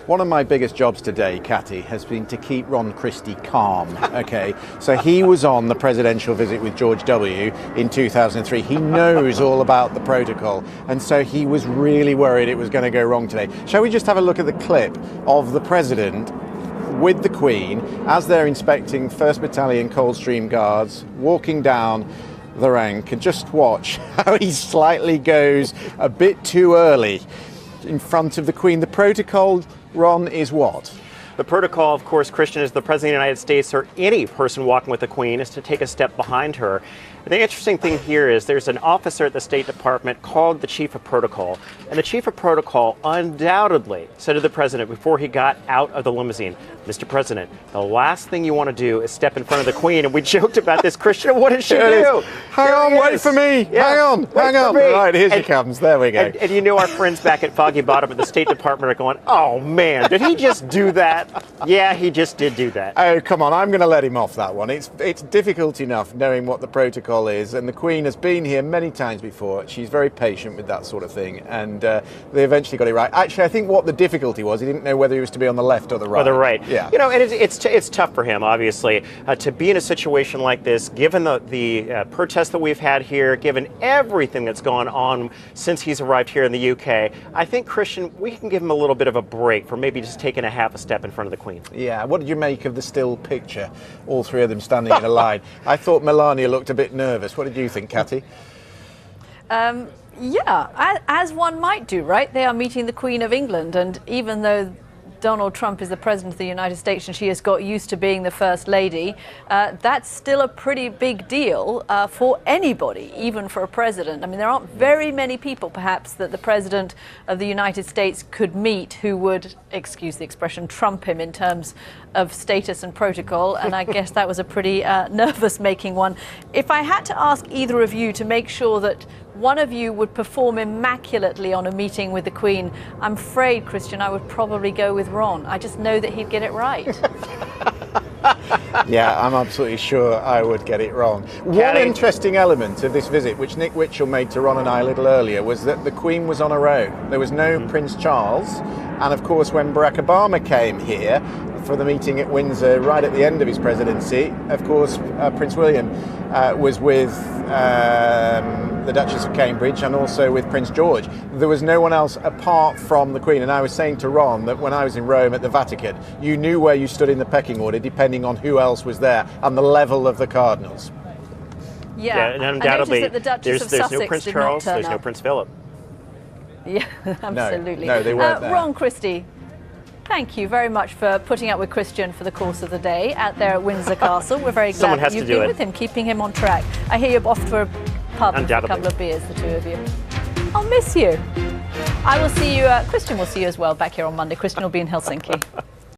One of my biggest jobs today, Catty, has been to keep Ron Christie calm. Okay, so he was on the presidential visit with George W. in 2003. He knows all about the protocol, and so he was really worried it was going to go wrong today. Shall we just have a look at the clip of the president with the Queen as they're inspecting 1st Battalion Coldstream Guards walking down the rank, and just watch how he slightly goes a bit too early in front of the Queen. The protocol, Ron, is what? The protocol, of course, Christian, is the President of the United States or any person walking with the Queen is to take a step behind her. The interesting thing here is there's an officer at the State Department called the Chief of Protocol, and the Chief of Protocol undoubtedly said to the President before he got out of the limousine, Mr. President, the last thing you want to do is step in front of the Queen. And we joked about this, Christian. What does she do? Hang on, wait for me. Yeah. Hang on. Right, here she comes. There we go. And you know our friends back at Foggy Bottom at the State Department are going, oh, man, did he just do that? Yeah, he just did do that. Oh, come on, I'm going to let him off that one. It's difficult enough knowing what the protocol is, and the Queen has been here many times before. She's very patient with that sort of thing, and they eventually got it right. Actually, I think what the difficulty was, he didn't know whether he was to be on the left or the right. Or the right. Yeah. You know, and it's tough for him, obviously, to be in a situation like this, given the protests that we've had here, given everything that's gone on since he's arrived here in the UK. I think, Christian, we can give him a little bit of a break for maybe just taking a half a step in front of the Queen. Yeah, what did you make of the still picture? All three of them standing in a line. I thought Melania looked a bit nervous. What did you think, Catty? Yeah, as one might do, right? They are meeting the Queen of England, and even though Donald Trump is the President of the United States and she has got used to being the First Lady, that's still a pretty big deal for anybody, even for a president. I mean, there aren't very many people, perhaps, that the President of the United States could meet who would, excuse the expression, trump him in terms of status and protocol, and I guess that was a pretty nervous-making one. If I had to ask either of you to make sure that one of you would perform immaculately on a meeting with the Queen, I'm afraid, Christian, I would probably go with Ron. I just know that he'd get it right. Yeah, I'm absolutely sure I would get it wrong. One interesting element of this visit, which Nick Witchell made to Ron and I a little earlier, was that the Queen was on her own. There was no Prince Charles, and of course when Barack Obama came here for the meeting at Windsor right at the end of his presidency, of course Prince William was with the Duchess of Cambridge and also with Prince George. There was no one else apart from the Queen, and I was saying to Ron that when I was in Rome at the Vatican, you knew where you stood in the pecking order depending on who else was there and the level of the cardinals. Yeah, and undoubtedly, that the Duchess of there's Sussex no Prince did Charles, not turn there's no up. Prince Philip. Yeah, absolutely. No, they weren't there. Ron Christie, thank you very much for putting up with Christian for the course of the day out there at Windsor Castle. We're very glad that you've been with him, keeping him on track. I hear you're off for a pub for a couple of beers, the two of you. I'll miss you. I will see you, Christian will see you as well back here on Monday. Christian will be in Helsinki.